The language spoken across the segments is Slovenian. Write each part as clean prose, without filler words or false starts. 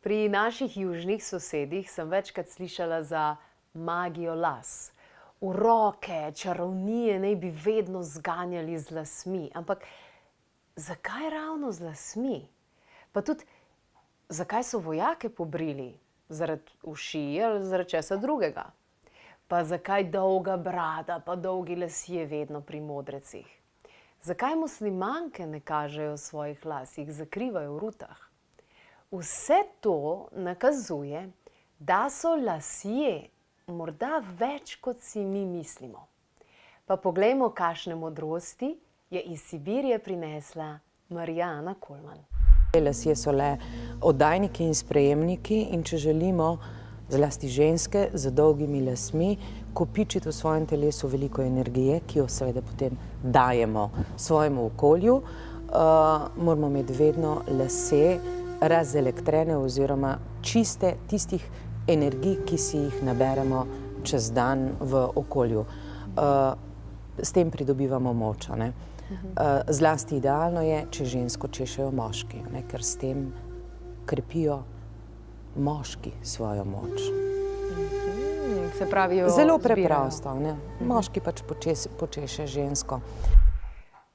Pri naših južnih sosedih sem večkrat slišala za magijo las. Uroke, čarovnije naj bi vedno zganjali z lasmi. Ampak zakaj ravno z lasmi? Pa tudi, zakaj so vojake pobrili? Zaradi uši ali zaradi česa drugega? Pa zakaj dolga brada pa dolgi lasje vedno pri modrecih? Zakaj muslimanke ne kažejo svojih las, jih zakrivajo v rutah? Vse to nakazuje, da so lasje morda več, kot si mi mislimo. Pa poglejmo, kakšne modrosti je iz Sibirije prinesla Marijana Kolman. Lasje so le oddajniki in sprejemniki in če želimo, zlasti ženske z dolgimi lasmi, kopičiti v svojem telesu veliko energije, ki jo seveda potem dajemo svojemu okolju, moramo imeti vedno lase razelektrene oziroma čiste tistih energij, ki si jih naberemo čez dan v okolju. S tem pridobivamo moč, ne? Zlasti idealno je, če žensko češejo moški, ne? Ker s tem krepijo moški svojo moč. Se pravi, zelo preprosto, ne? Moški pač počeše žensko.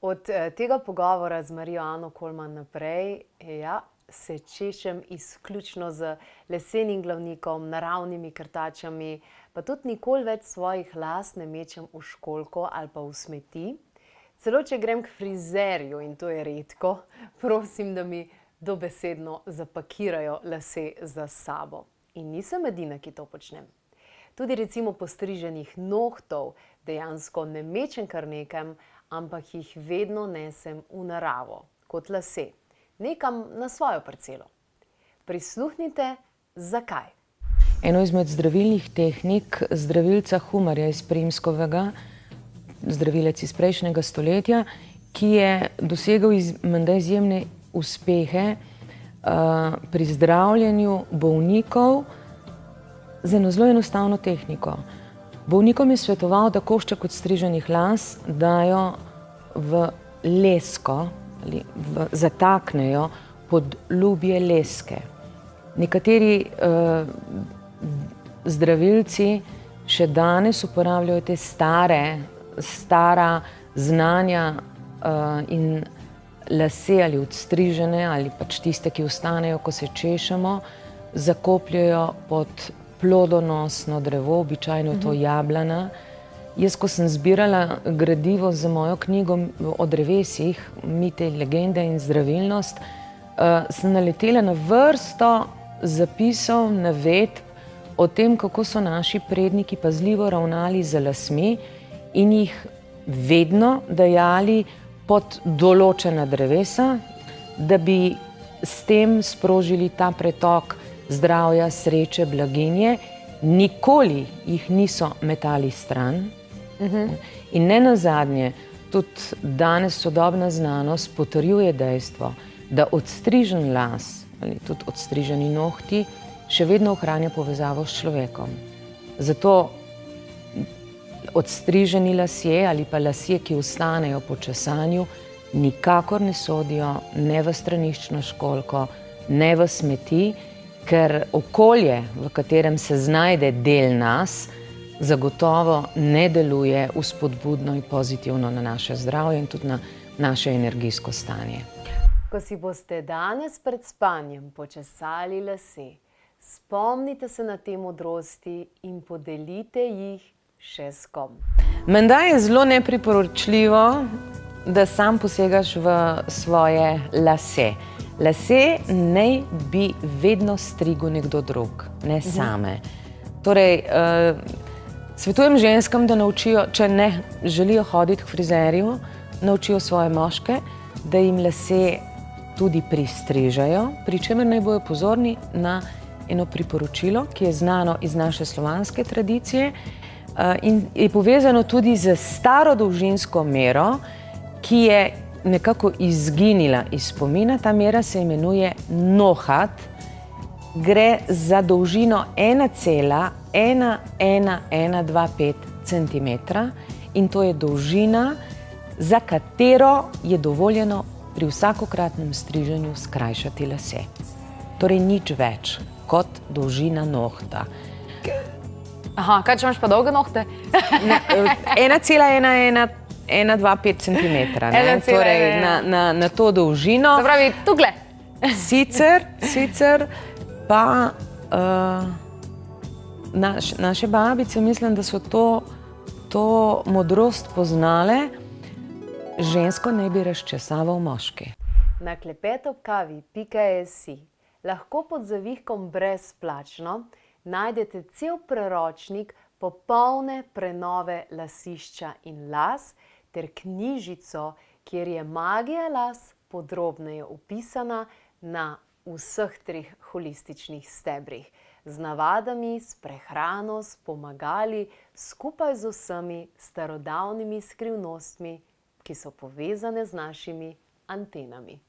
Od tega pogovora z Marijano Kolman naprej, se češem izključno z lesenim glavnikom, naravnimi krtačami, pa tudi nikoli več svojih las ne mečem v školjko ali pa v smeti. Celo če grem k frizerju, in to je redko, prosim, da mi dobesedno zapakirajo lase za sabo. In nisem edina, ki to počnem. Tudi recimo postriženih nohtov dejansko ne mečem kar nekam, ampak jih vedno nesem v naravo, kot lase. Nekam na svojo parcelo. Prisluhnite, zakaj. Eno izmed zdravilnih tehnik zdravilca Humarja iz Primskovega, zdravilec iz prejšnjega stoletja, ki je dosegal menda izjemne uspehe pri zdravljenju bolnikov z eno zelo enostavno tehniko. Bolnikom je svetoval, da košček odstriženih las dajo v lesko, zataknejo pod ljubje leske. Nekateri zdravilci še danes uporabljajo te stara znanja in lase ali odstrižene ali pač tiste, ki ostanejo, ko se češemo, zakopljajo pod plodonosno drevo, običajno je to jablana. Jaz, ko sem zbirala gradivo za mojo knjigo o drevesih, mite, legende in zdravilnost, sem naletela na vrsto zapisov, navedb o tem, kako so naši predniki pazljivo ravnali z lasmi in jih vedno dajali pod določena drevesa, da bi s tem sprožili ta pretok zdravja, sreče, blaginje. Nikoli jih niso metali stran. In ne nazadnje, tudi danes sodobna znanost potrjuje dejstvo, da odstrižen las ali tudi odstriženi nohti še vedno ohranja povezavo s človekom. Zato odstriženi lasje ali pa lasje, ki ostanejo po česanju, nikakor ne sodijo ne v straniščno školjko, ne v smeti, ker okolje, v katerem se znajde del nas, zagotovo ne deluje vzpodbudno in pozitivno na naše zdravje in tudi na naše energijsko stanje. Ko si boste danes pred spanjem počesali lase, spomnite se na te modrosti in podelite jih še s kom. Menda je zelo nepriporočljivo, da sam posegaš v svoje lase. Lase naj bi vedno strigel nekdo drug, ne same. Torej, svetujem ženskam, da naučijo, če ne želijo hoditi k frizerju, naučijo svoje moške, da jim lase tudi pristrižajo, pri čemer naj bojo pozorni na eno priporočilo, ki je znano iz naše slovanske tradicije in je povezano tudi z staro dolžinsko mero, ki je nekako izginila iz spomina. Ta mera se imenuje nohat. Gre za dolžino 1,11125 centimetra in to je dolžina, za katero je dovoljeno pri vsakokratnem striženju skrajšati lase. torej nič več kot dolžina nohta. Aha, kaj če imaš pa dolge nohte? 1,125 cm, torej na to dolžino. Se pravi, tukle. Sicer pa naše babice, mislim, da so to modrost poznale, žensko ne bi razčesaval moški. Na klepetobkavi.si lahko pod zavihkom brezplačno najdete cel preročnik popolne prenove lasišča in las ter knjižico, kjer je magija las podrobneje opisana na vseh 3 holističnih stebrih. Z navadami, s prehrano, s pomagali, skupaj z vsemi starodavnimi skrivnostmi, ki so povezane z našimi antenami.